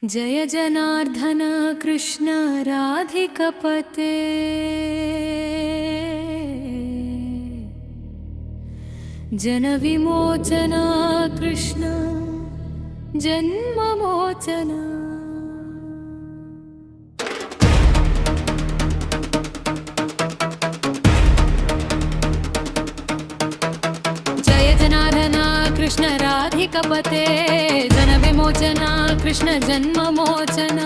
जय जनार्दन कृष्ण राधिकपते जनविमोचन कृष्ण जन्ममोचन। जय जनार्दन कृष्ण राधिकपते जनविमोचन कृष्ण जन्ममोचन।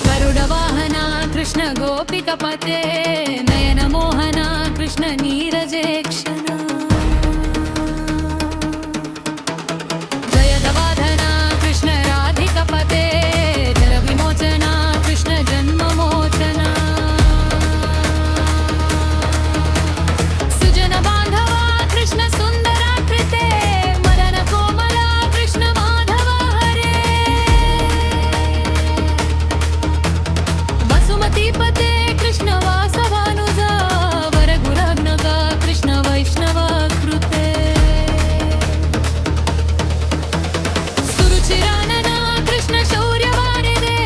गरुडवाहन कृष्ण गोपिकपते नयनमोहन कृष्ण नीरजेक्षण। जयदवाधन कृष्ण राधिकपते जनविमोचन कृष्ण जन्ममोचन। सुजन बांधव कृष्ण सुंदराकृते मदन कोमल कृष्ण माधव हरे। वसुमतीपते कृष्ण वासवानुज वरगुरग्नग कृष्ण वैष्णव कृते। सुरुचिरानन कृष्ण शौर्यवानिदे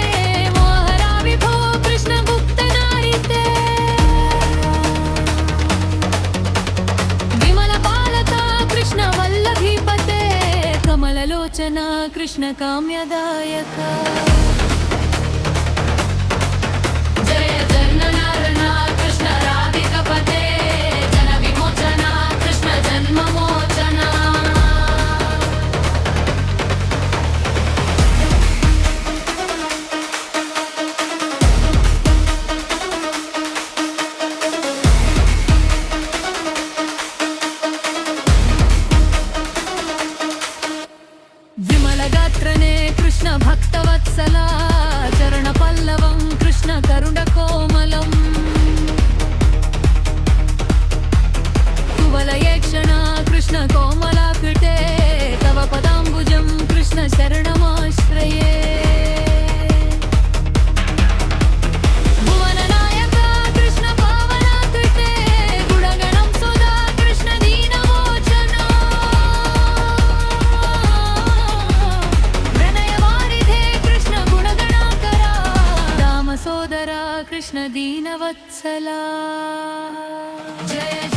मोहरा विभो कृष्ण गुप्तनारिते। विमलपालका कृष्ण वल्लभीपते कमललोचन कृष्ण काम्यदायक। जय जनार्दन कृष्ण राधिकपते जनविमोचन कृष्ण जन्ममोचन। विमलगात्रने कृष्ण भक्तवत्सला चरणपल्लवं कृष्ण करुणकोमलम्। कुवलयेक्षण कृष्ण कोमलाकृते तव पदाम्बुजं कृष्ण शरणमाश्रये। भुवननायक कृष्ण पावनाकृते गुणगणं सुधा कृष्ण दीनमोचन। प्रणयवारिधे कृष्ण गुणगणाकरा दामसोदरा कृष्ण दीनवत्सला। जय